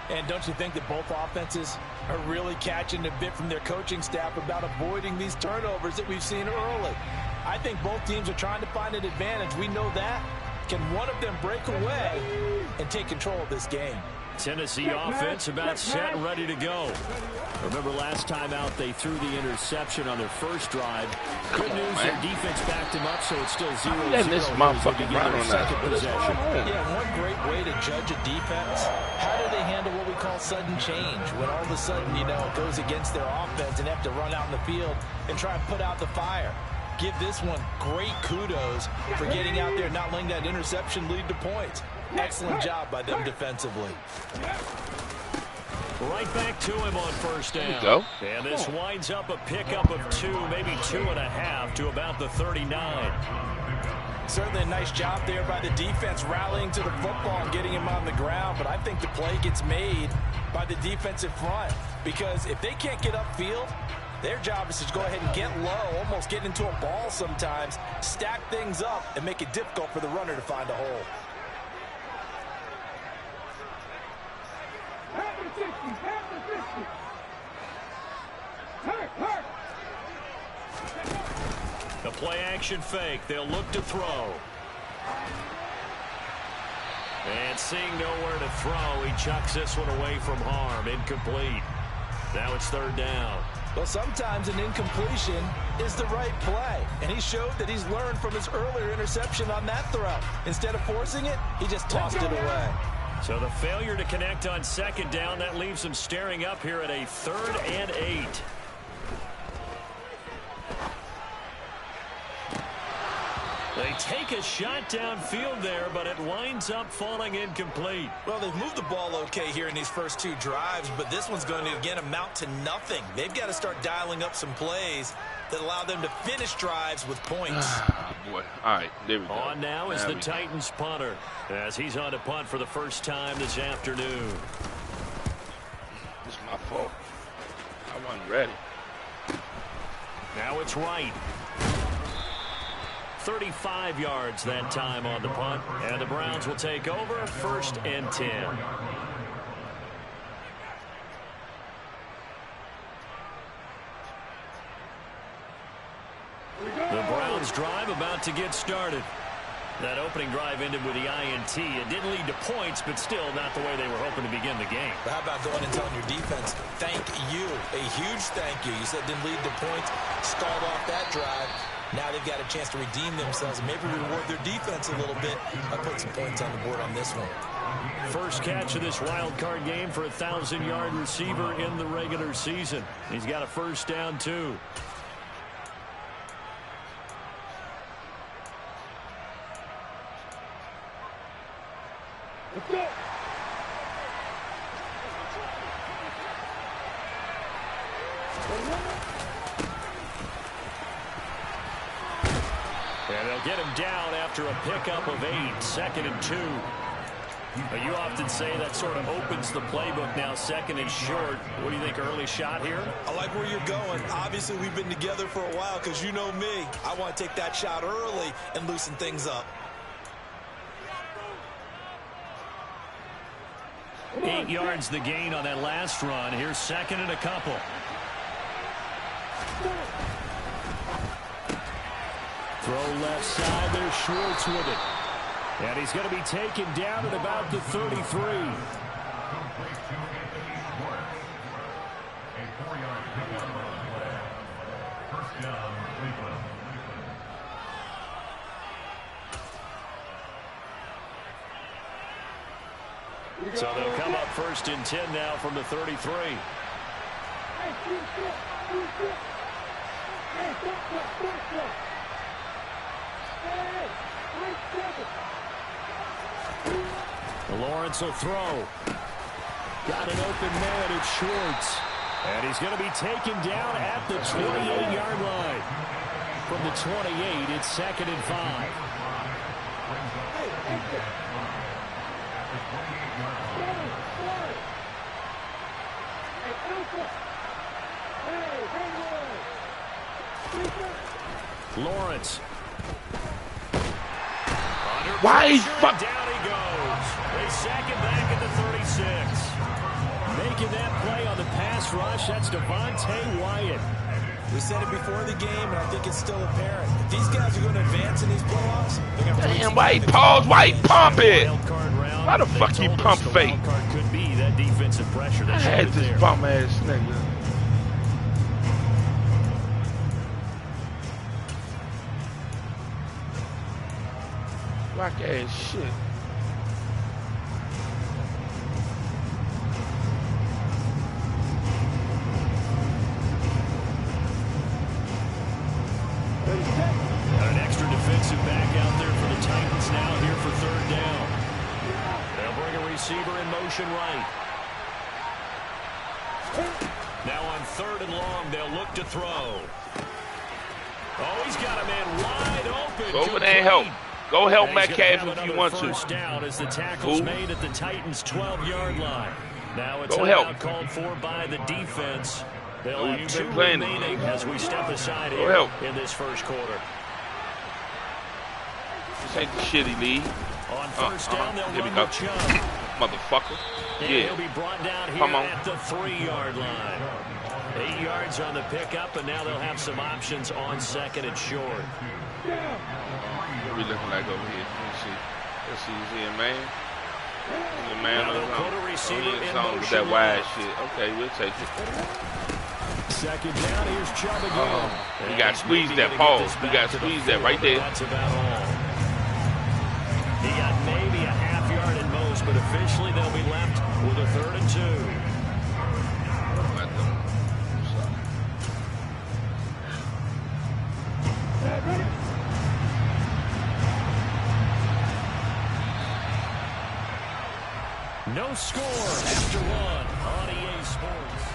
And don't you think that both offenses are really catching a bit from their coaching staff about avoiding these turnovers that we've seen early? I think both teams are trying to find an advantage. We know that. Can one of them break away and take control of this game? Tennessee offense about set and ready to go. Remember last time out they threw the interception on their first drive. Good news, their defense backed him up, so it's still 0-0. Letting this motherfucking run on that. Yeah, one great way to judge a defense, how do they handle what we call sudden change? When all of a sudden, you know, it goes against their offense and they have to run out in the field and try and put out the fire. Give this one great kudos for getting out there and not letting that interception lead to points. Excellent job by them defensively. Right back to him on first down. There you go. And this winds up a pickup of 2, maybe 2.5 to about the 39. Certainly a nice job there by the defense rallying to the football and getting him on the ground. But I think the play gets made by the defensive front, because if they can't get upfield, their job is to go ahead and get low, almost get into a ball sometimes, stack things up, and make it difficult for the runner to find a hole. The play action fake. They'll look to throw. And seeing nowhere to throw, he chucks this one away from harm. Incomplete. Now it's third down. Well, sometimes an incompletion is the right play. And he showed that he's learned from his earlier interception on that throw. Instead of forcing it, he just tossed it away. So the failure to connect on second down, that leaves him staring up here at a 3rd and 8. They take a shot downfield there, but it winds up falling incomplete. Well, they've moved the ball okay here in these first 2 drives, but this one's going to, again, amount to nothing. They've got to start dialing up some plays that allow them to finish drives with points. Oh, boy. All right, there we go. On now is the Titans punter, as he's on to punt for the first time this afternoon. This is my fault. I wasn't ready. Now it's Wright. 35 yards that time on the punt, and the Browns will take over 1st and 10. The Browns drive about to get started. That opening drive ended with the INT. It didn't lead to points, but still not the way they were hoping to begin the game. But how about going and telling your defense, thank you, a huge thank you. You said didn't lead to points, stalled off that drive. Now they've got a chance to redeem themselves and maybe reward their defense a little bit by putting some points on the board on this one. First catch of this wild card game for a 1,000-yard receiver in the regular season. He's got a first down, too. Let's go. And they'll get him down after a pickup of 8, 2nd and 2. But you often say that sort of opens the playbook now, 2nd and short. What do you think, early shot here? I like where you're going. Obviously, we've been together for a while because you know me. I want to take that shot early and loosen things up. 8 yards the gain on that last run. Here's 2nd and a couple. Throw left side. There's Schwartz with it. And he's going to be taken down at about the 33. So they'll come up 1st and 10 now from the 33. Lawrence will throw. Got an open man. It's Schwartz. And he's going to be taken down at the 28-yard line. From the 28, it's 2nd and 5. Lawrence. Why? Down he goes. They sack him back at the 36. pass rush. That's Devontae Wyatt. We said it before the game, and I think it's still apparent. If these guys are going to advance in these playoffs, they're going to play. Damn, why he pause? Why he pump it? Why the fuck he pump fake? Could be that defensive pressure. I had this bum ass nigga. Rock ass shit. An extra defensive back out there for the Titans now here for third down. They'll bring a receiver in motion right. Now on third and long, they'll look to throw. Oh, he's got a man wide open. Go over there and help. Go help Metcalf if you want to. First down as the tackle's made at the Titans' 12-yard line. Now it's help. Called for by the defense. They'll Oh, have you've 2 been playing remaining as we step aside Go here help. in this first quarter. This ain't the shitty lead. On first down, they'll Here we run go. with Chubb. Motherfucker. And Yeah. he'll be brought down here Come on. at the 3-yard line. 8 yards on the pickup, and now they'll have some options on second and short. What we looking like over here? Let's see. Let's see. Is he a man? Is he a man Now or they'll put a something? receiver Oh, he in is something with motion that wide right. shit. Okay, we'll take it. Second down, here's Chubb again. We got to squeeze that pause. We got to squeeze that right there. That's about all. He got maybe a half yard at most, but officially they'll be left with a 3rd and 2. No score after one on EA Sports.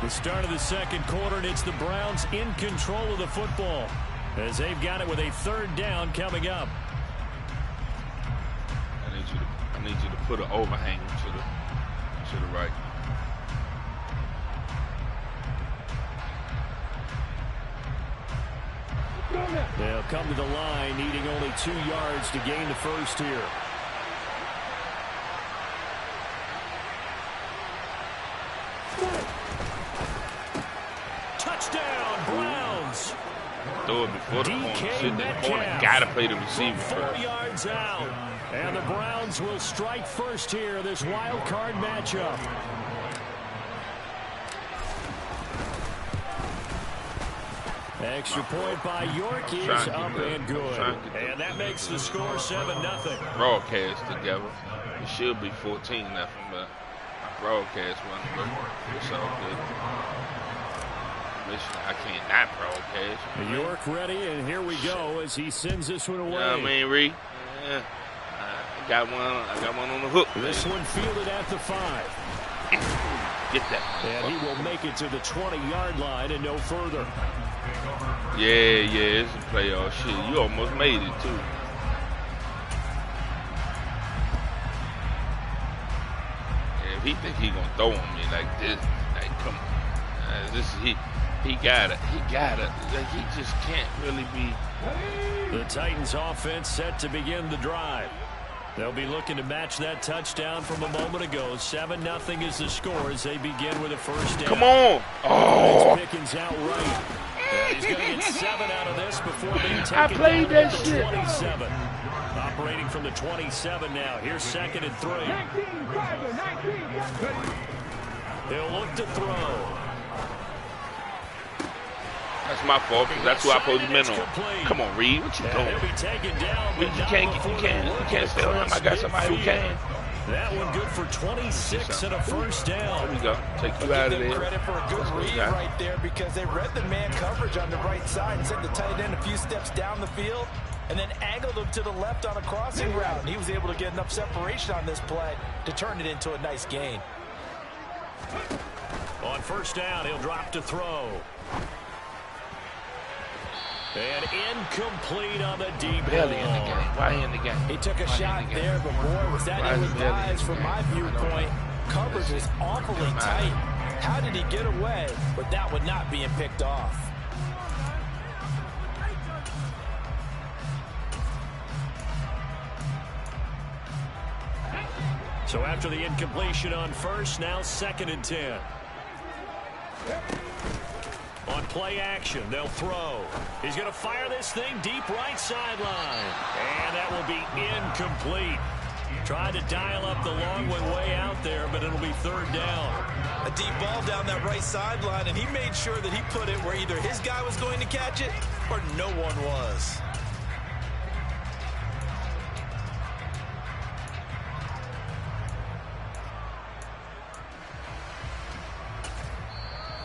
The start of the second quarter, and it's the Browns in control of the football as they've got it with a 3rd down coming up. I need you to put an overhang to the right. They'll come to the line, needing only 2 yards to gain the first here. Touchdown, Browns. Throw it before the corner. DK Sit in the corner. Metcalf Gotta play the receiver from 4 first. yards out. And the Browns will strike first here, this wild card matchup. Extra point by York is up and good. And that makes the score 7-0. Broadcast together. It should be 14 left, but my broadcast wasn't working. It's all good. I can't not broadcast. York ready, and here we go as he sends this one away. You know what I mean, Reed? Yeah. I got one on the hook. This one fielded at the 5. Get that. And he will make it to the 20-yard line and no further. Yeah, it's a playoff shit. You almost made it, too. Yeah, if he think he gonna throw on me like this, like, come on. He got it. Like, he just can't really be. The Titans offense set to begin the drive. They'll be looking to match that touchdown from a moment ago. 7-0 is the score as they begin with a first down. Come on. Oh. Pickens out right. He's going to get 7 out of this before being taken I played down that at the shit. 27. Operating from the 27 now. Here's 2nd and 3. He'll look to throw. That's my fault. That's who I supposed to been on. Come on, Reed. What you doing? He'll be taken down. You can't steal him. I got somebody who can. That one good for 26 and a first down. There we go. Take you out of there. Credit for a good read right there because they read the man coverage on the right side and sent the tight end a few steps down the field and then angled him to the left on a crossing route. And he was able to get enough separation on this play to turn it into a nice gain. On first down, he'll drop to throw. And incomplete on the deep ball. Barely in the game. Why in the game? He took a shot there, but boy, was that ill-advised from my viewpoint. Coverage was awfully tight. How did he get away with that one not being picked off? So after the incompletion on first, now 2nd and 10. On play action, they'll throw. He's going to fire this thing deep right sideline. And that will be incomplete. Tried to dial up the long one way out there, but it'll be third down. A deep ball down that right sideline, and he made sure that he put it where either his guy was going to catch it or no one was.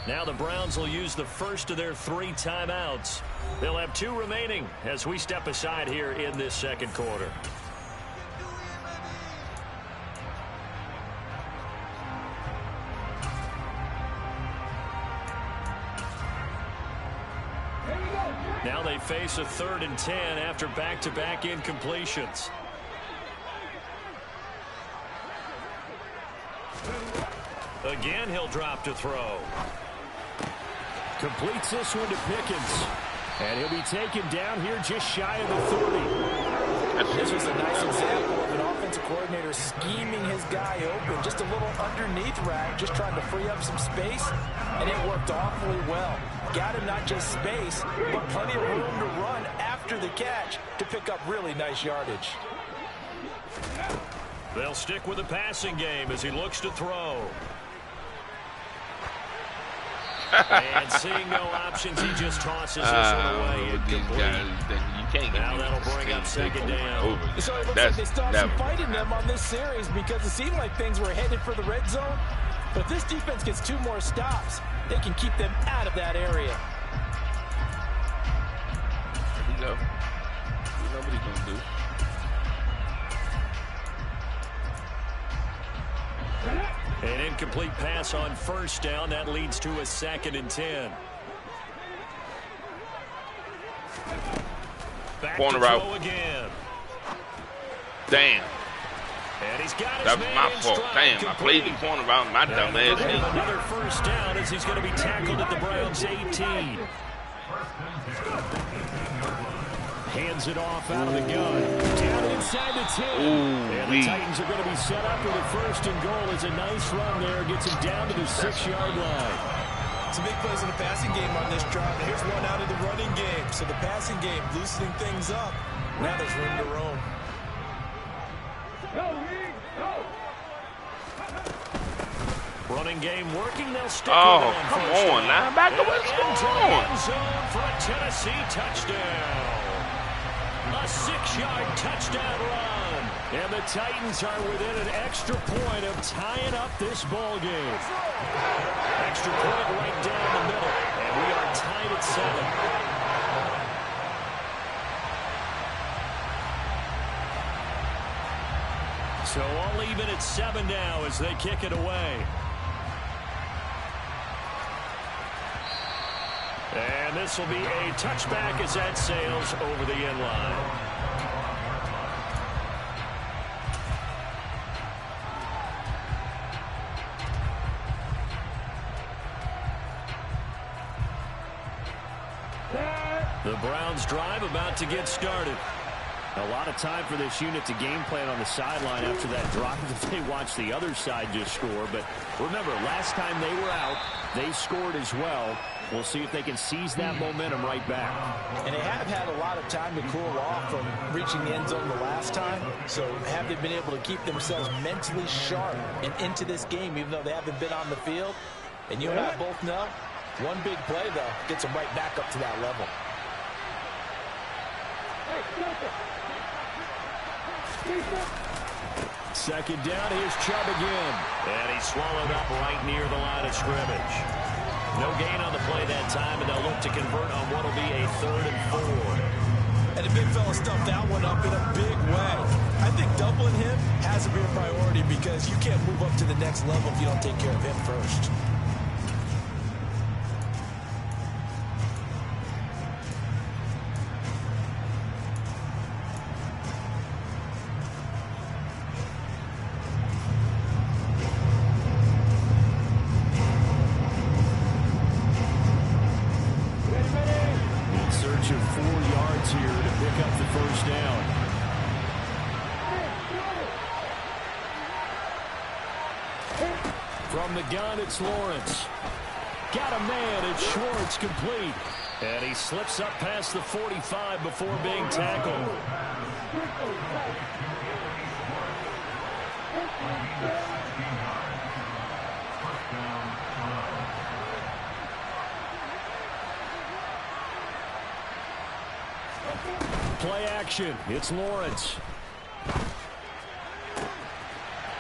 Now the Browns will use the first of their 3 timeouts. They'll have 2 remaining as we step aside here in this second quarter. Now they face a 3rd and 10 after back-to-back incompletions. Again, he'll drop to throw. Completes this one to Pickens. And he'll be taken down here just shy of the 30. This was a nice example of an offensive coordinator scheming his guy open. Just a little underneath route, just trying to free up some space, and it worked awfully well. Got him not just space, but plenty of room to run after the catch to pick up really nice yardage. They'll stick with the passing game as he looks to throw. And seeing no options, he just tosses this one away. Now that'll bring up second down. So it looks like they still have some fight in them on this series because it seemed like things were headed for the red zone. But if this defense gets 2 more stops, they can keep them out of that area. There you go. You know what he's going to do. An incomplete pass on first down. That leads to a 2nd and 10. Back corner to route throw again. Damn. And he's got his That was man my in fault. stride. Damn, I played the corner route. My dumb ass. Another first down as he's going to be tackled at the Browns 18. Hands it off out of the gun. Down inside the 10. And the Titans are going to be set up with a 1st and goal. It's a nice run there. Gets him down to the 6-yard line. Some big plays in the passing game on this drive. Here's one out of the running game. So the passing game loosening things up. Now there's room to roam. Running game working. They'll stick Oh, with it come on, linebacker. What's going on? Zone for a Tennessee touchdown. A 6-yard touchdown run. And the Titans are within an extra point of tying up this ball game. Extra point right down the middle. And we are tied at 7. So all even at 7 now as they kick it away. And this will be a touchback as that sails over the end line. The Browns drive about to get started. A lot of time for this unit to game plan on the sideline after that drop that they watched the other side just score. But remember, last time they were out, they scored as well. We'll see if they can seize that momentum right back. And they have had a lot of time to cool off from reaching the end zone the last time. So have they been able to keep themselves mentally sharp and into this game, even though they haven't been on the field? And you and I both know, one big play, though, gets them right back up to that level. Second down, here's Chubb again. And he's swallowed up right near the line of scrimmage. No gain on the play that time, and they'll look to convert on what will be a 3rd and 4. And the big fella stuffed that one up in a big way. I think doubling him has to be a priority because you can't move up to the next level if you don't take care of him first. From the gun, it's Lawrence. Got a man, it's Schwartz, complete. And he slips up past the 45 before being tackled. Play action. It's Lawrence.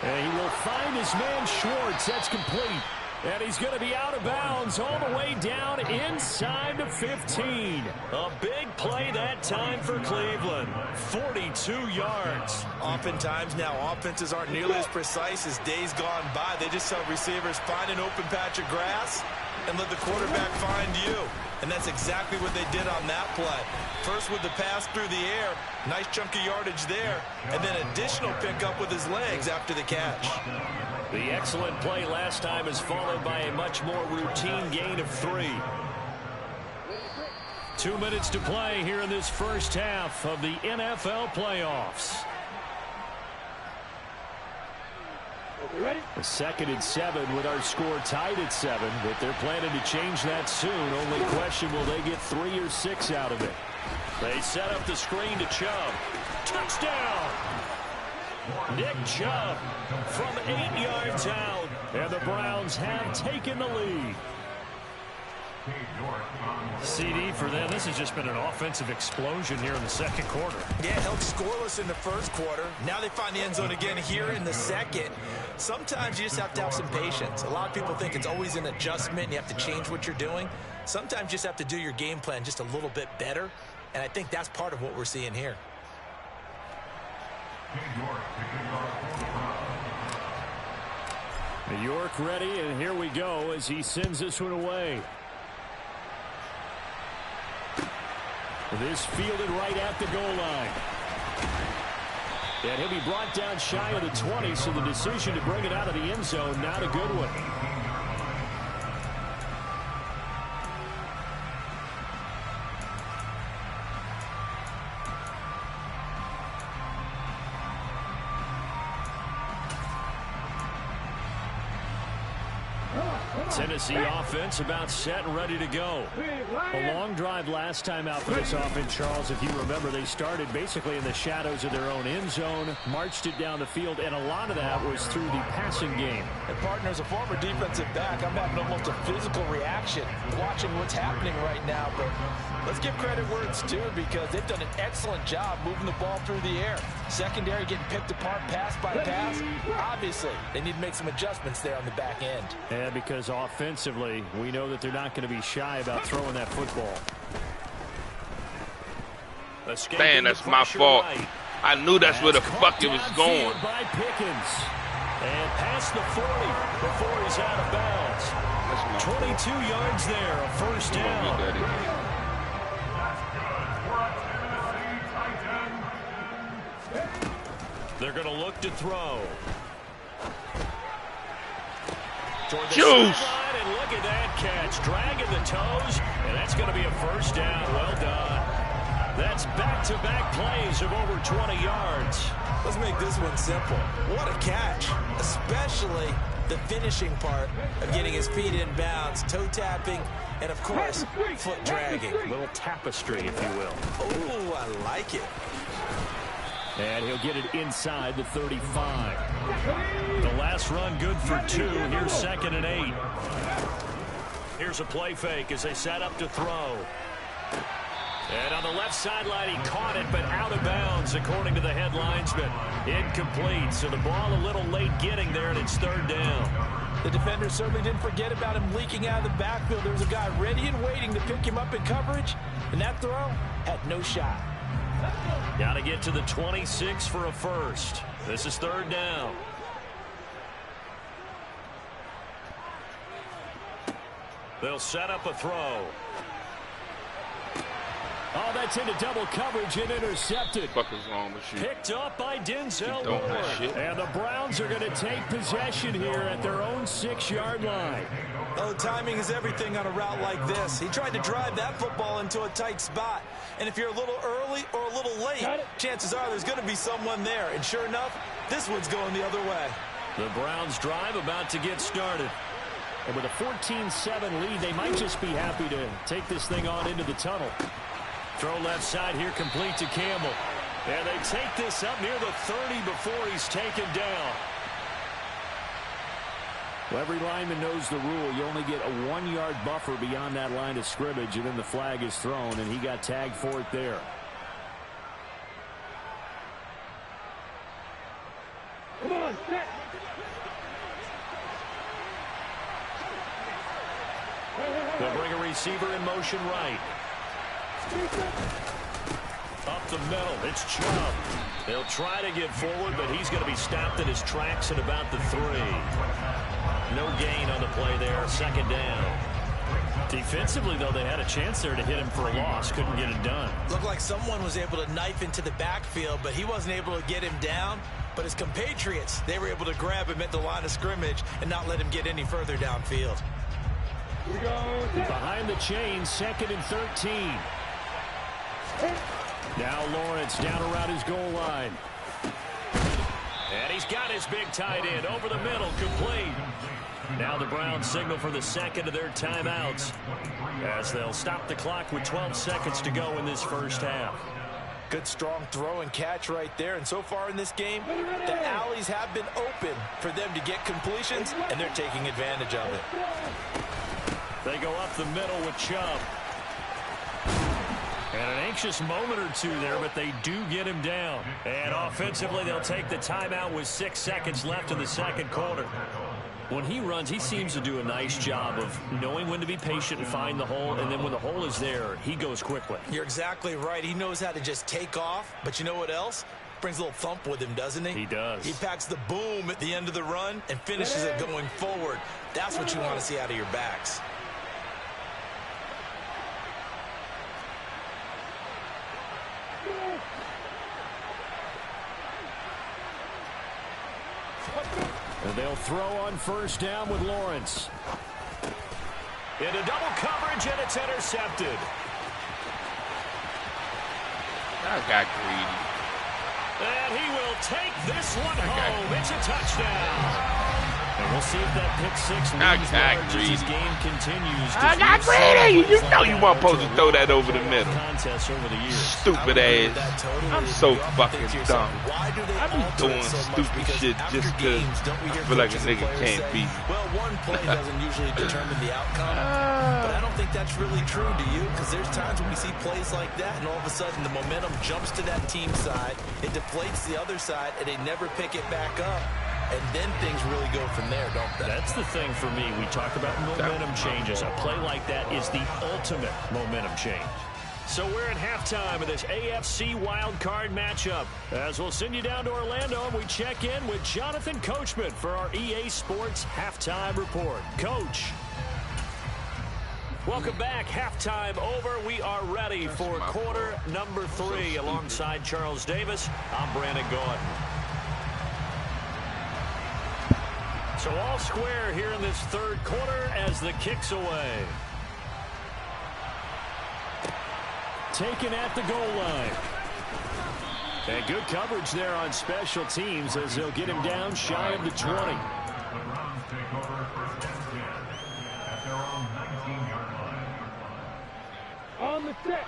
And he will find his man Schwartz. That's complete. And he's going to be out of bounds all the way down inside the 15. A big play that time for Cleveland. 42 yards. Oftentimes now offenses aren't nearly as precise as days gone by. They just tell receivers, find an open patch of grass and let the quarterback find you. And that's exactly what they did on that play. First with the pass through the air, nice chunk of yardage there, and then additional pickup with his legs after the catch. The excellent play last time is followed by a much more routine gain of 3. 2 minutes to play here in this first half of the NFL playoffs. A 2nd and 7 with our score tied at 7, but they're planning to change that soon. Only question, will they get 3 or 6 out of it? They set up the screen to Chubb. Touchdown! Nick Chubb from 8 yards out, and the Browns have taken the lead. CD for them, this has just been an offensive explosion here in the second quarter. Yeah, held scoreless in the first quarter. Now they find the end zone again here in the second. Sometimes you just have to have some patience. A lot of people think it's always an adjustment and you have to change what you're doing. Sometimes you just have to do your game plan just a little bit better, and I think that's part of what we're seeing here. York ready, and here we go as he sends this one away. This fielded right at the goal line. And he'll be brought down shy of the 20, so the decision to bring it out of the end zone, not a good one. Tennessee offense about set and ready to go. A long drive last time out for this offense, Charles. If you remember, they started basically in the shadows of their own end zone, marched it down the field, and a lot of that was through the passing game. And partner, as a former defensive back, I'm having almost a physical reaction watching what's happening right now. But let's give credit where it's due, because they've done an excellent job moving the ball through the air. Secondary getting picked apart pass by pass. Obviously, they need to make some adjustments there on the back end. And because offensively, we know that they're not going to be shy about throwing that football. Man, that's my fault. Right. I knew that's where the fuck it was going. By Pickens. And past the 40 before he's out of bounds. 22 yards there, a first down. They're going to look to throw. Juice. And look at that catch, dragging the toes, and that's going to be a first down. Well done. That's back-to-back plays of over 20 yards. Let's make this one simple. What a catch, especially the finishing part of getting his feet in bounds, toe tapping, and of course, foot dragging. A little tapestry, if you will. Oh, I like it. And he'll get it inside the 35. The last run good for 2. Here's 2nd and 8. Here's a play fake as they set up to throw. And on the left sideline, he caught it, but out of bounds, according to the head linesman. Incomplete, so the ball a little late getting there, and it's 3rd down. The defender certainly didn't forget about him leaking out of the backfield. There was a guy ready and waiting to pick him up in coverage, and that throw had no shot. Got to get to the 26 for a first. This is 3rd down. They'll set up a throw. Oh, that's into double coverage and intercepted. What the fuck is wrong with you? Picked up by Denzel Ward. And the Browns are going to take possession here at their own 6-yard line. Oh, timing is everything on a route like this. He tried to drive that football into a tight spot. And if you're a little early or a little late, chances are there's going to be someone there. And sure enough, this one's going the other way. The Browns drive about to get started. And with a 14-7 lead, they might just be happy to take this thing on into the tunnel. Throw left side here, complete to Campbell. And they take this up near the 30 before he's taken down. Well, every lineman knows the rule. You only get a 1-yard buffer beyond that line of scrimmage, and then the flag is thrown, and he got tagged for it there. Come on, set. They'll bring a receiver in motion right. Up the middle, it's Chubb. They'll try to get forward, but he's going to be stopped in his tracks at about the 3. No gain on the play there, second down. Defensively, though, they had a chance there to hit him for a loss. Couldn't get it done. Looked like someone was able to knife into the backfield, but he wasn't able to get him down. But his compatriots, they were able to grab him at the line of scrimmage and not let him get any further downfield. Behind the chain, 2nd and 13. Now Lawrence down around his goal line. And he's got his big tight end over the middle, complete. Now the Browns signal for the second of their timeouts as they'll stop the clock with 12 seconds to go in this first half. Good strong throw and catch right there. And so far in this game, the alleys have been open for them to get completions, and they're taking advantage of it. They go up the middle with Chubb. And an anxious moment or two there, but they do get him down. And offensively, they'll take the timeout with 6 seconds left in the second quarter. When he runs, he seems to do a nice job of knowing when to be patient and find the hole, and then when the hole is there, he goes quickly. You're exactly right. He knows how to just take off, but you know what else? Brings a little thump with him, doesn't he? He does. He packs the boom at the end of the run and finishes it going forward. That's what you want to see out of your backs. And they'll throw on first down with Lawrence. Into double coverage, and it's intercepted. I got greedy. And he will take this one home. It's a touchdown. And we'll see if that pick six looms large as this game continues. I got greedy. You know you weren't supposed to throw that over the middle. Over the years. Stupid ass. I'm so fucking dumb. I be doing stupid shit just because I feel like a nigga can't beat me. Well, one play doesn't usually determine the outcome, but I don't think that's really true to you, because there's times when we see plays like that, and all of a sudden the momentum jumps to that team side, it deflates the other side, and they never pick it back up. And then things really go from there, don't they? That's the thing for me. We talk about momentum changes. A play like that is the ultimate momentum change. So we're at halftime of this AFC wildcard matchup. As we'll send you down to Orlando, and we check in with Jonathan Coachman for our EA Sports Halftime Report. Coach. Welcome back. Halftime over. We are ready for quarter number 3. Alongside Charles Davis, I'm Brandon Gaudin. So all square here in this third quarter as the kick's away. Taken at the goal line. And good coverage there on special teams as they'll get him down shy of the 20. On the set.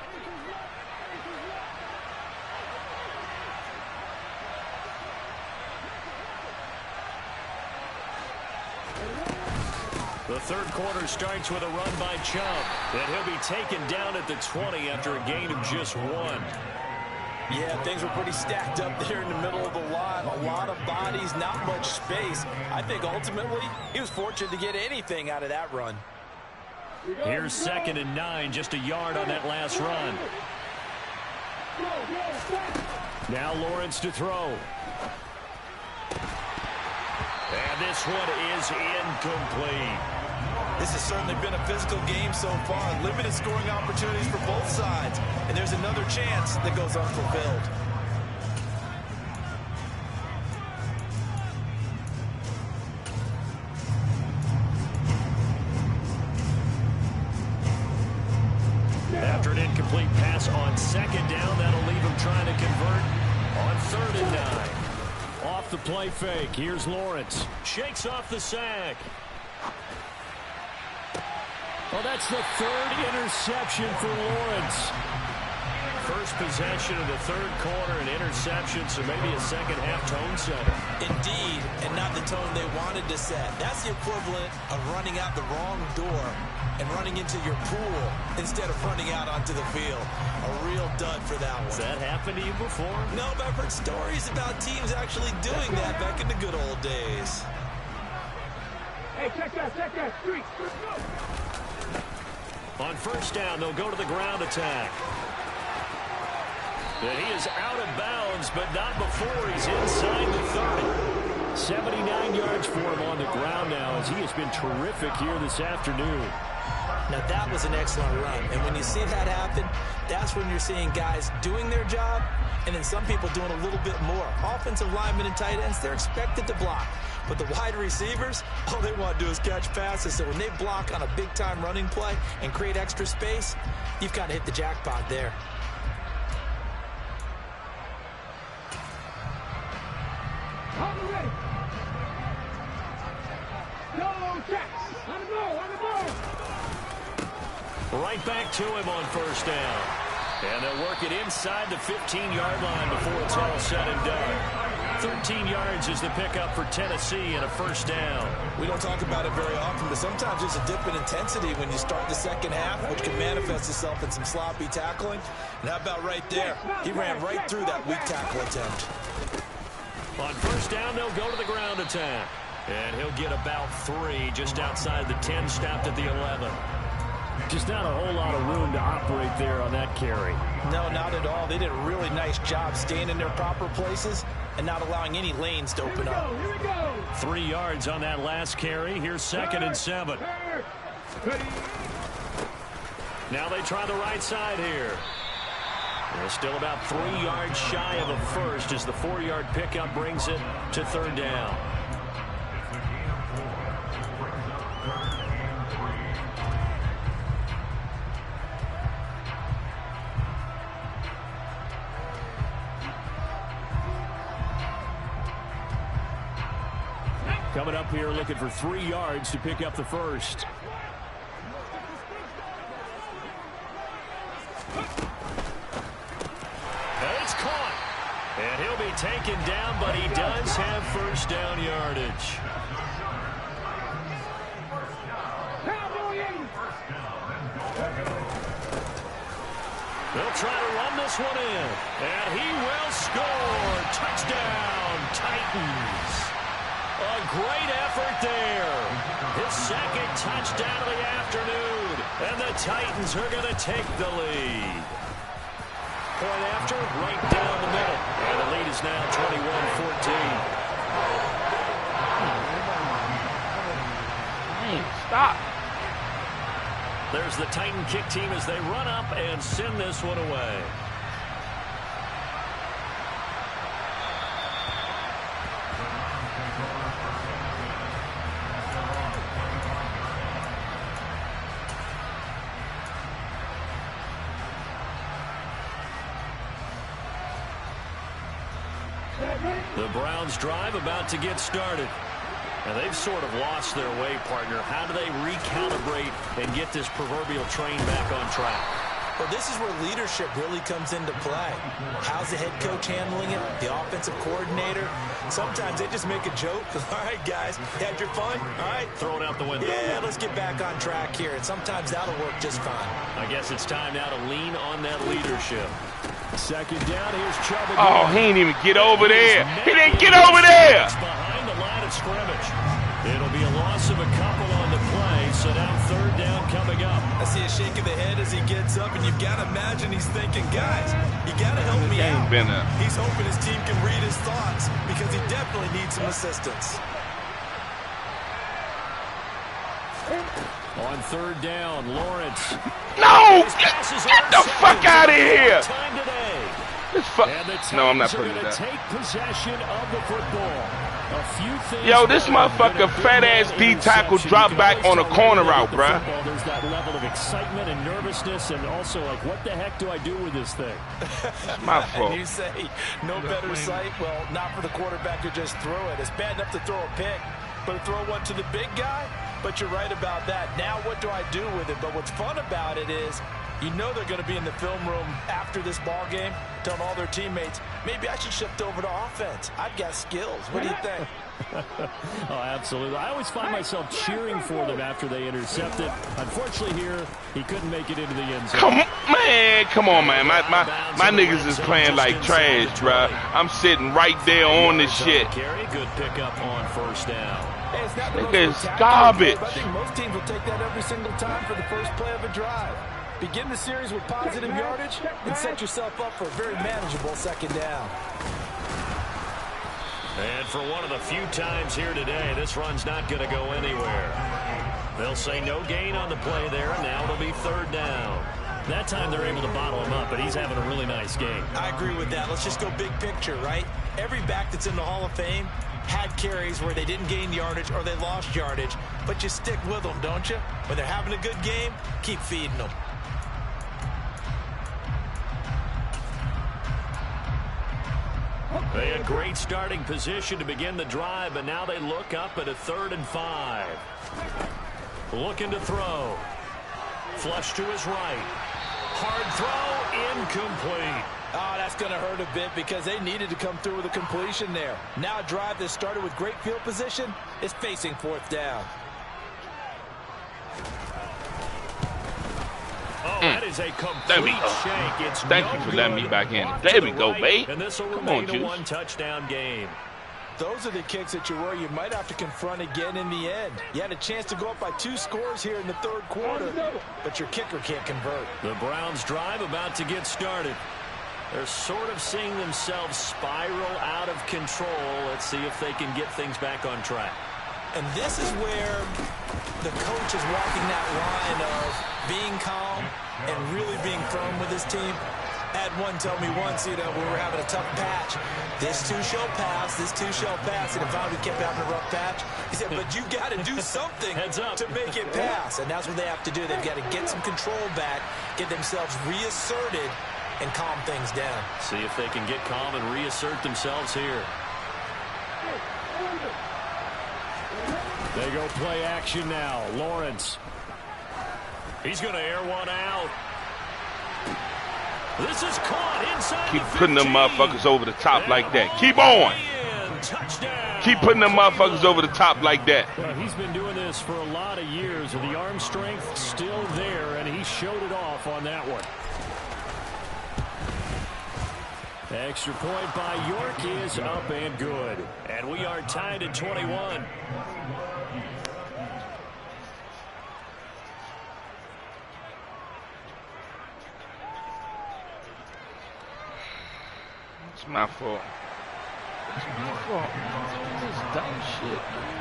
The third quarter starts with a run by Chubb. And he'll be taken down at the 20 after a gain of just 1. Yeah, things were pretty stacked up there in the middle of the line. A lot of bodies, not much space. I think ultimately he was fortunate to get anything out of that run. Here's 2nd and 9, just a yard on that last run. Now Lawrence to throw. And this one is incomplete. This has certainly been a physical game so far. Limited scoring opportunities for both sides. And there's another chance that goes unfulfilled. After an incomplete pass on 2nd down, that'll leave him trying to convert on 3rd and 9. Off the play fake, here's Lawrence. Shakes off the sack. Well, that's the third interception for Lawrence. First possession of the third quarter, an interception, so maybe a second-half tone setter. Indeed, and not the tone they wanted to set. That's the equivalent of running out the wrong door and running into your pool instead of running out onto the field. A real dud for that one. Has that happened to you before? No, but I've heard stories about teams actually doing that back in the good old days. Hey, check that street. On first down, they'll go to the ground attack. And he is out of bounds, but not before he's inside the 30. 79 yards for him on the ground now, as he has been terrific here this afternoon. Now, that was an excellent run. And when you see that happen, that's when you're seeing guys doing their job, and then some people doing a little bit more. Offensive linemen and tight ends, they're expected to block. But the wide receivers, all they want to do is catch passes. So when they block on a big-time running play and create extra space, you've kind of hit the jackpot there. On the ready. No checks. On the ball. Right back to him on first down. And they'll work it inside the 15-yard line before it's all said and done. 13 yards is the pickup for Tennessee and a first down. We don't talk about it very often, but sometimes there's a dip in intensity when you start the second half, which can manifest itself in some sloppy tackling. And how about right there? He ran right through that weak tackle attempt. On first down, they'll go to the ground attack. And he'll get about 3 just outside the 10, stopped at the 11. Just not a whole lot of room to operate there on that carry. No, not at all. They did a really nice job staying in their proper places and not allowing any lanes to open up. Here we go. 3 yards on that last carry. Here's 2nd and 7. Ready. Now they try the right side here. They're still about 3 yards shy of a first as the 4-yard pickup brings it to third down. Coming up here looking for 3 yards to pick up the first. And it's caught. And he'll be taken down, but he does have first down yardage. They'll try to run this one in. And he will score. Touchdown, Titans. A great effort there. His second touchdown of the afternoon. And the Titans are going to take the lead. Point after, right down the middle. And the lead is now 21-14. Hey, stop. There's the Titan kick team as they run up and send this one away. The Browns drive about to get started. And they've sort of lost their way, partner. How do they recalibrate and get this proverbial train back on track? Well, this is where leadership really comes into play. How's the head coach handling it? The offensive coordinator? Sometimes they just make a joke. All right, guys, had your fun? All right. Throw it out the window. Yeah, let's get back on track here. And sometimes that'll work just fine. I guess it's time now to lean on that leadership. Second down, here's Chubb again. Oh, he didn't even get over there. He didn't get over there. Behind the line of scrimmage. It'll be a loss of a couple on the play, so now third down coming up. I see a shake of the head as he gets up, and you've got to imagine he's thinking, guys, you got to help me out. He's hoping his team can read his thoughts because he definitely needs some assistance. On third down, Lawrence. No! Get the fuck out of here! Time today. No, I'm not putting it down. Take possession of the football. A few things. Yo, this motherfucker, fat-ass D tackle drop back on a corner route, bruh. There's that level of excitement and nervousness, and also like, what the heck do I do with this thing? My fault. And you say no better sight? Well, not for the quarterback to just throw it. It's bad enough to throw a pick. but throw one to the big guy. But you're right about that. Now what do I do with it? But what's fun about it is you know they're going to be in the film room after this ball game telling all their teammates, maybe I should shift over to offense. I've got skills. What do you think? Oh, absolutely. I always find myself cheering for them after they intercept it. Unfortunately here, he couldn't make it into the end zone. Come on, man. My niggas is playing like trash, bro. I'm sitting right there on this shit. Carry, good pickup on first down. Hey, it's not the Nigga, most it's garbage. I think most teams will take that every single time for the first play of a drive. Begin the series with positive yardage and set yourself up for a very manageable second down. And for one of the few times here today, this run's not going to go anywhere. They'll say no gain on the play there, and now it'll be third down. That time they're able to bottle him up, but he's having a really nice game. I agree with that. Let's just go big picture, right? Every back that's in the Hall of Fame had carries where they didn't gain yardage or they lost yardage, but you stick with them, don't you? When they're having a good game, keep feeding them. They had great starting position to begin the drive, but now they look up at a 3rd and 5. Looking to throw. Flush to his right. Hard throw, incomplete. Oh, that's going to hurt a bit because they needed to come through with a completion there. Now a drive that started with great field position is facing 4th down. Oh, that is a complete shank. It's Thank you for letting me back in. There we go, babe. And this will Come remain on, a Juice. one-touchdown game. Those are the kicks that you worry you might have to confront again in the end. You had a chance to go up by 2 scores here in the 3rd quarter, but your kicker can't convert. The Browns drive about to get started. They're sort of seeing themselves spiral out of control. Let's see if they can get things back on track. And this is where the coach is walking that line of being calm and really being firm with his team. I had one tell me once, when we were having a tough patch, this too shall pass, this too shall pass. And if I kept having a rough patch, he said, but you got to do something to make it pass. And that's what they have to do. They've got to get some control back, get themselves reasserted, and calm things down. See if they can get calm and reassert themselves here. They go play action now. Lawrence. He's going to air one out. This is caught inside. Keep putting them motherfuckers over the top like that. Keep on. Touchdown. Keep putting them motherfuckers over the top like that. Well, he's been doing this for a lot of years with the arm strength still there, and he showed it off on that one. Extra point by York is up and good. And we are tied at 21. It's my fault. It's my fault. This dumb shit, man.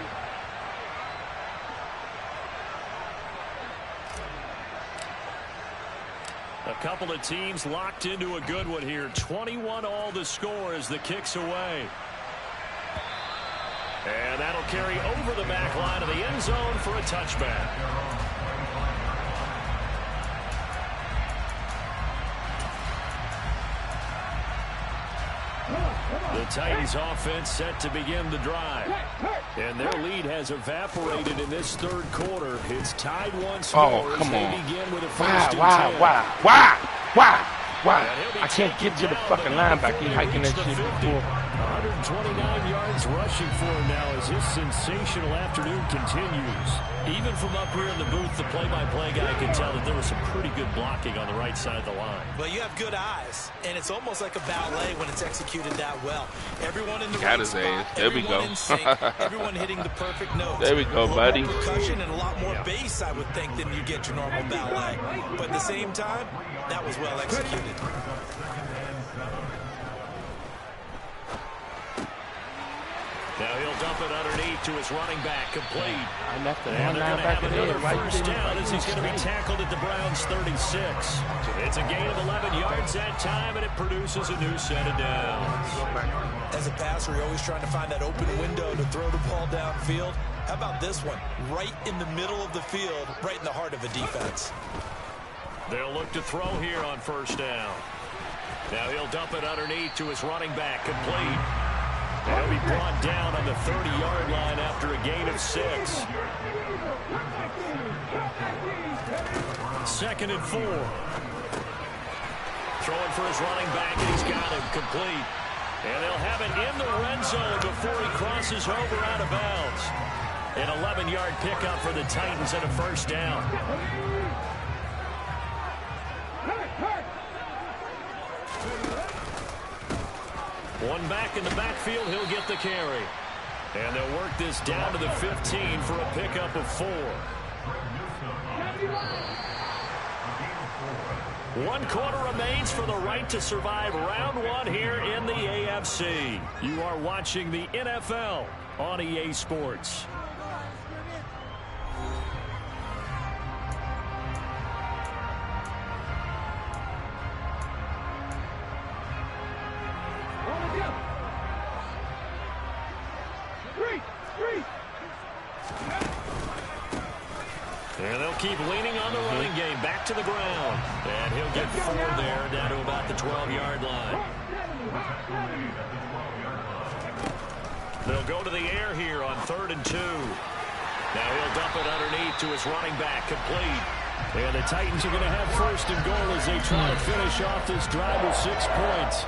A couple of teams locked into a good one here. 21 all the score as the kick's away. And that'll carry over the back line of the end zone for a touchback. The Titans offense set to begin the drive. And their lead has evaporated in this 3rd quarter. It's tied once more. Oh, come on. Begin with a Why? I can't get to the fucking linebacker. He's hiking that shit before. 129 yards rushing for him now as his sensational afternoon continues. Even from up here in the booth, the play-by-play guy can tell that there was some pretty good blocking on the right side of the line. Well, you have good eyes, and it's almost like a ballet when it's executed that well. Everyone in the Got right his spot, ass. There we go. in sync, everyone hitting the perfect notes. There we go, buddy. A lot more percussion and a lot more bass, I would think, than you get your normal ballet. But at the same time, that was well executed. Now he'll dump it underneath to his running back, complete. I left the And they're going to have another first there. down as he's going to be tackled at the Browns' 36. It's a gain of 11 yards that time, and it produces a new set of downs. As a passer, you're always trying to find that open window to throw the ball downfield. How about this one? Right in the middle of the field, right in the heart of a defense. They'll look to throw here on first down. Now he'll dump it underneath to his running back, complete. He'll be brought down on the 30-yard line after a gain of of 6. 2nd and 4. Throwing for his running back, and he's got him complete. And they'll have it in the red zone before he crosses over out of bounds. An 11-yard pickup for the Titans and a first down. One back in the backfield, he'll get the carry. And they'll work this down to the 15 for a pickup of 4. 1 quarter remains for the right to survive round 1 here in the AFC. You are watching the NFL on EA Sports. And they'll keep leaning on the running game. Back to the ground. And he'll get 4 there, down to about the 12-yard line. They'll go to the air here on 3rd and 2. Now he'll dump it underneath to his running back, complete. And the Titans are going to have 1st and goal as they try to finish off this drive with 6 points.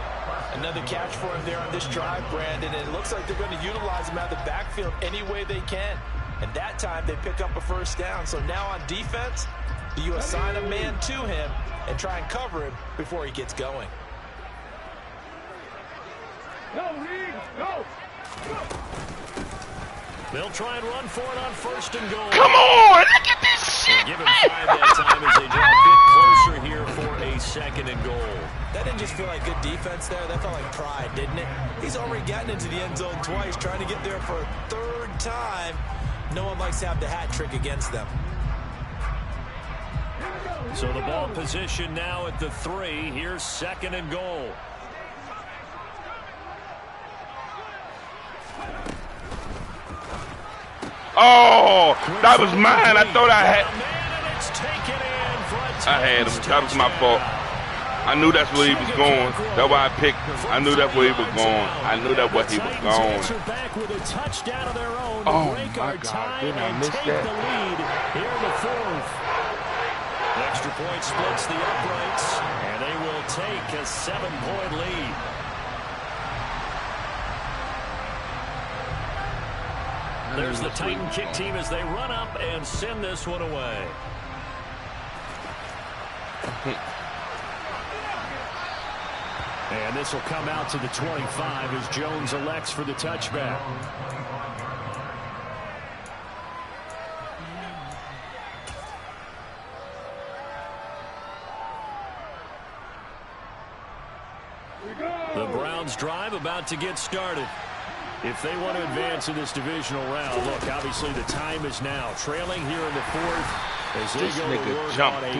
Another catch for him there on this drive, Brandon. And it looks like they're going to utilize him out of the backfield any way they can. And that time they pick up a first down. So now on defense, you assign a man to him and try and cover him before he gets going. Go, Reed, go! They'll try and run for it on 1st and goal. Come on, look at this shit. Give him 5 that time as they draw a bit closer here for a 2nd and goal. That didn't just feel like good defense there. That felt like pride, didn't it? He's already gotten into the end zone twice, trying to get there for a 3rd time. No one likes to have the hat trick against them. So the ball position now at the 3. Here's 2nd and goal. Oh, that was mine. I thought I had. I had him. That was my fault. I knew that's where he was going. That's why I picked. I knew that's where he was going. I knew that's where he was going. Oh my God! Did I miss that? Here in the 4th. Extra point splits the uprights, and they will take a 7-point lead. There's the Titan kick team as they run up and send this one away. And this will come out to the 25 as Jones elects for the touchback. The Browns drive about to get started. If they want to advance in this divisional round, look, obviously the time is now. Trailing here in the 4th as they go to work on a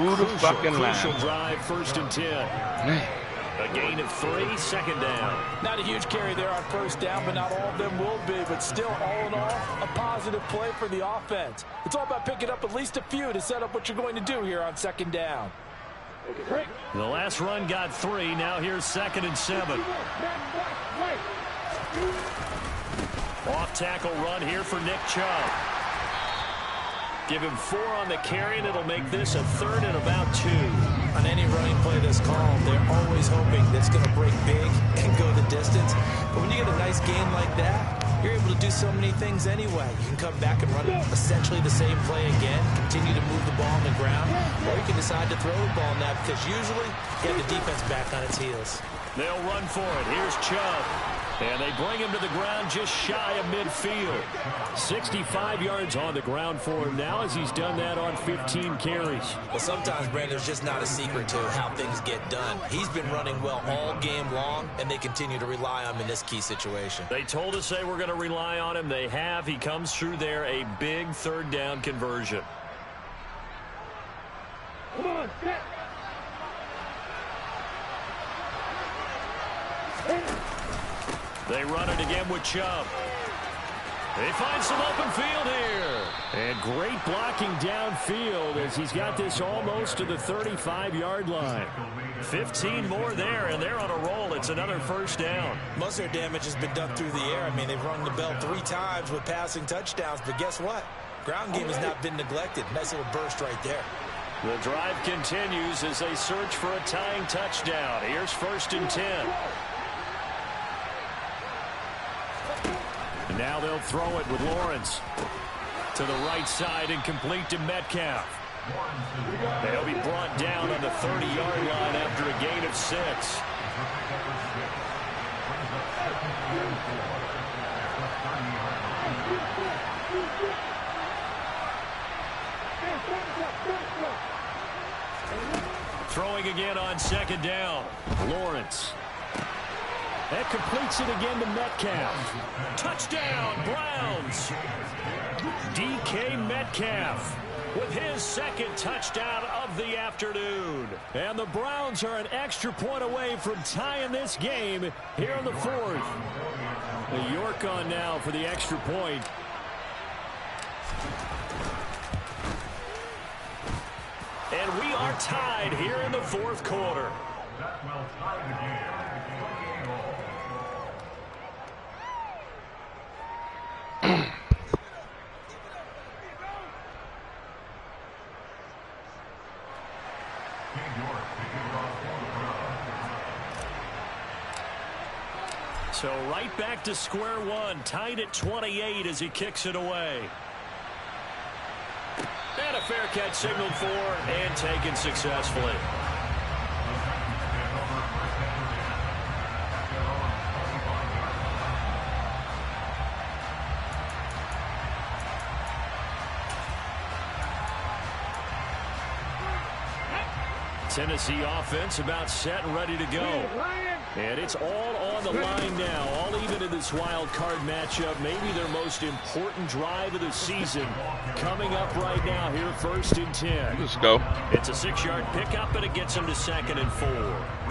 crucial drive, 1st and 10. Man. A gain of 3, 2nd down. Not a huge carry there on 1st down, but not all of them will be. But still, all in all, a positive play for the offense. It's all about picking up at least a few to set up what you're going to do here on 2nd down. The last run got 3. Now here's 2nd and 7. Off tackle run here for Nick Chubb. Give him 4 on the carry, and it'll make this a 3rd and about 2. On any running play that's called, they're always hoping that's going to break big and go the distance. But when you get a nice game like that, you're able to do so many things anyway. You can come back and run essentially the same play again, continue to move the ball on the ground, or you can decide to throw the ball now because usually you have the defense back on its heels. They'll run for it. Here's Chubb. And they bring him to the ground just shy of midfield. 65 yards on the ground for him now as he's done that on 15 carries. Well, sometimes, Brandon, there's just not a secret to how things get done. He's been running well all game long, and they continue to rely on him in this key situation. They told us they were going to rely on him. They have. He comes through there, a big 3rd down conversion. Come on, set. They run it again with Chubb. They find some open field here. And great blocking downfield as he's got this almost to the 35-yard line. 15 more there, and they're on a roll. It's another first down. Most of their damage has been done through the air. I mean, they've rung the bell 3 times with passing touchdowns, but guess what? Ground game has not been neglected. Nice little burst right there. The drive continues as they search for a tying touchdown. Here's 1st and 10. And now they'll throw it with Lawrence. To the right side and complete to Metcalf. They'll be brought down on the 30-yard line after a gain of 6. Throwing again on 2nd down. Lawrence. That completes it again to Metcalf. Touchdown, Browns. DK Metcalf with his 2nd touchdown of the afternoon. And the Browns are an extra point away from tying this game here in the 4th. The York on now for the extra point. And we are tied here in the 4th quarter. That will tie the game. So right back to square one, tied at 28 as he kicks it away. And a fair catch signaled for and taken successfully. Tennessee offense about set and ready to go. And it's all on the line now, all even in this wild card matchup. Maybe their most important drive of the season coming up right now here, 1st and 10. Let's go. It's a 6-yard pickup, and it gets him to 2nd and 4.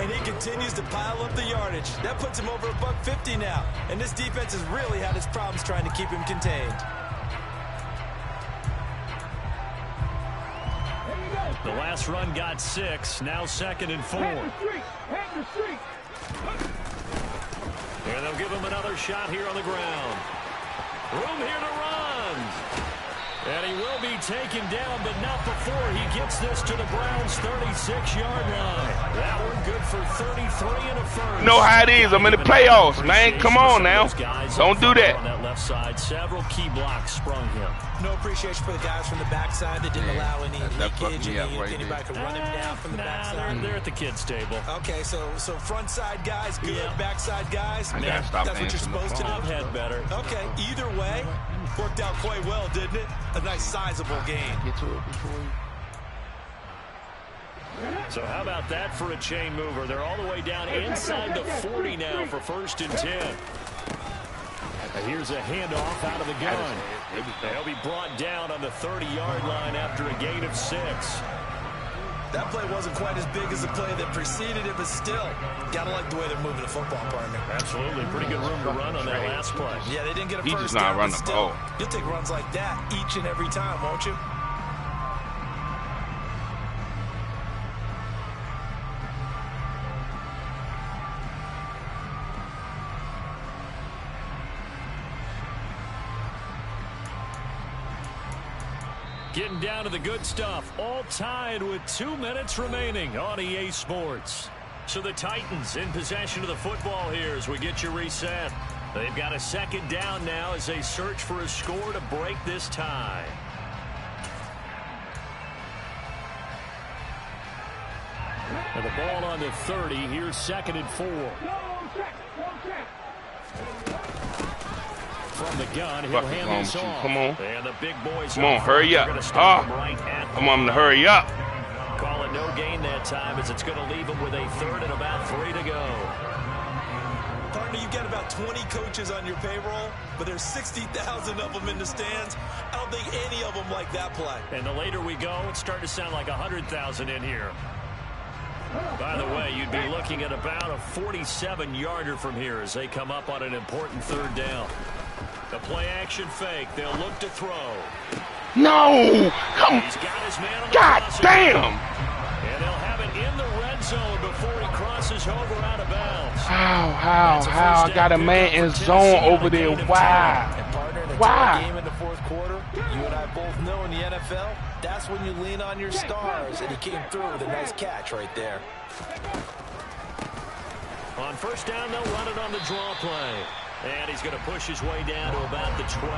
And he continues to pile up the yardage. That puts him over $150 now. And this defense has really had its problems trying to keep him contained. The last run got 6, now 2nd and 4. And they'll give him another shot here on the ground. Room here to run. And he will be taken down, but not before he gets this to the Browns' 36-yard line. That one good for 33 and a first. You know how it is. I'm in the playoffs, man. Come on now. Don't do that. On that left side, several key blocks sprung him. No appreciation for the guys from the backside that didn't allow any leakage. Anybody could run him down from the backside. They're at the kids' table. Okay, so front side guys, good. Yeah. Backside guys, I man, gotta stop that's what you're answering the supposed to phone. do. I've had better. Okay, either way, worked out quite well, didn't it? A nice sizable gain. Get to it before you. So how about that for a chain mover? They're all the way down inside the 40 now for 1st and 10. And here's a handoff out of the gun. They'll be brought down on the 30-yard line after a gain of 6. That play wasn't quite as big as the play that preceded it, but still, gotta like the way they're moving the football, partner. Absolutely. Pretty good room to run on that last play. Yeah, they didn't get a He first just not down, run but the still, ball. you'll take runs like that each and every time, won't you? Getting down to the good stuff. All tied with 2 minutes remaining on EA Sports. So the Titans in possession of the football here as we get you reset. They've got a 2nd down now as they search for a score to break this tie. And the ball on the 30. Here's 2nd and 4. From the gun, he'll hand this off. Come on. And the big boys. Come on, hurry up. Come on, hurry up. Call it no gain that time as it's going to leave him with a 3rd and about 3 to go. Partner, you've got about 20 coaches on your payroll, but there's 60,000 of them in the stands. I don't think any of them like that play. And the later we go, it's starting to sound like 100,000 in here. By the way, you'd be looking at about a 47-yarder from here as they come up on an important 3rd down. The play action fake. They'll look to throw. No! Come He's got his man on the God crossing. damn! And they'll have it in the red zone before he crosses over out of bounds. How? I got a man in zone over there. Why? And partner, in a Why? tight game in the fourth quarter, you and I both know in the NFL, that's when you lean on your stars, and he came through with a nice catch right there. On first down, they'll run it on the draw play. And he's going to push his way down to about the 12.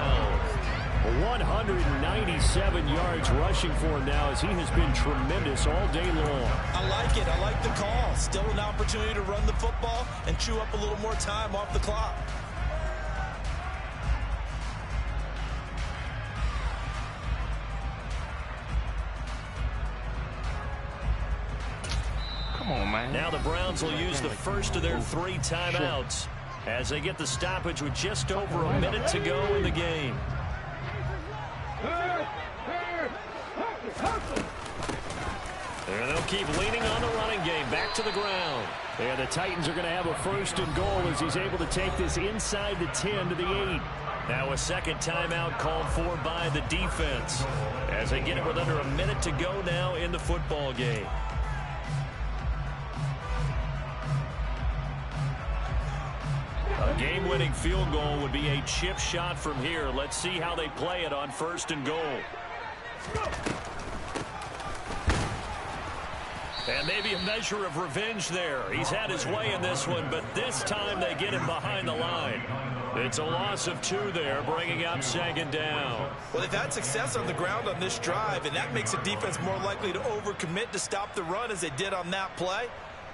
197 yards rushing for him now as he has been tremendous all day long. I like it. I like the call. Still an opportunity to run the football and chew up a little more time off the clock. Come on, man. Now the Browns will use the first of their 3 timeouts as they get the stoppage with just over a minute to go in the game. And they'll keep leaning on the running game. Back to the ground. And the Titans are going to have a first and goal as he's able to take this inside the 10 to the 8. Now a second timeout called for by the defense as they get it with under a minute to go now in the football game. A game-winning field goal would be a chip shot from here. Let's see how they play it on first and goal. And maybe a measure of revenge there. He's had his way in this one, but this time they get him behind the line. It's a loss of 2 there, bringing up second down. Well, they've had success on the ground on this drive, and that makes the defense more likely to overcommit to stop the run as they did on that play.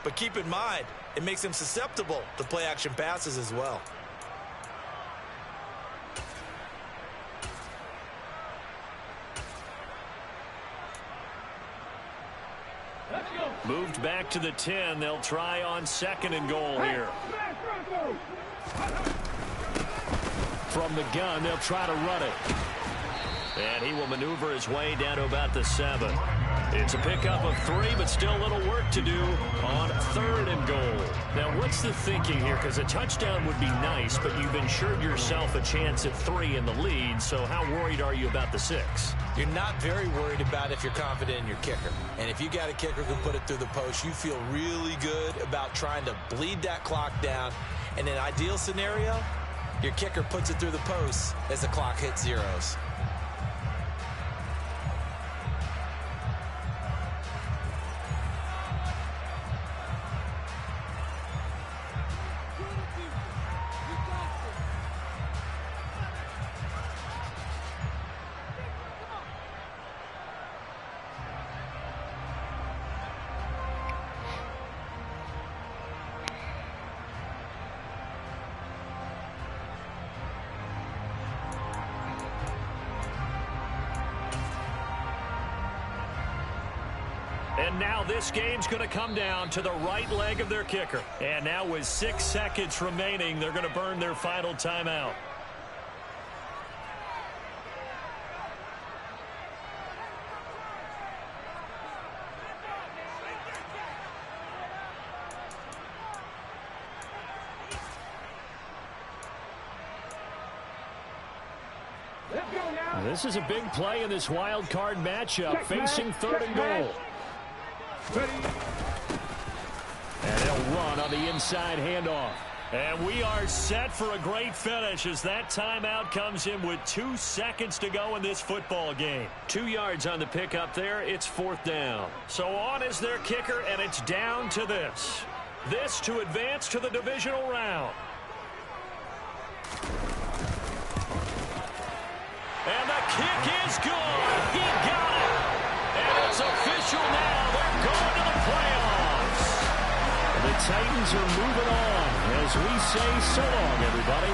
But keep in mind, it makes them susceptible to play-action passes as well. Moved back to the 10. They'll try on second and goal here. From the gun, they'll try to run it. And he will maneuver his way down to about the 7. It's a pickup of 3, but still a little work to do on third and goal. Now, what's the thinking here? Because a touchdown would be nice, but you've ensured yourself a chance at 3 in the lead, so how worried are you about the 6? You're not very worried about if you're confident in your kicker. And if you got a kicker who can put it through the post, you feel really good about trying to bleed that clock down. In an ideal scenario, your kicker puts it through the post as the clock hits zeros. And now this game's going to come down to the right leg of their kicker. And now with 6 seconds remaining, they're going to burn their final timeout. This is a big play in this wild card matchup, facing third and goal. And they'll run on the inside handoff. And we are set for a great finish as that timeout comes in with 2 seconds to go in this football game. 2 yards on the pickup there. It's fourth down. So on is their kicker, and it's down to this. This to advance to the divisional round. And the kick is good. He got it. And it's official now. They're going to the playoffs. The Titans are moving on as we say so long, everybody.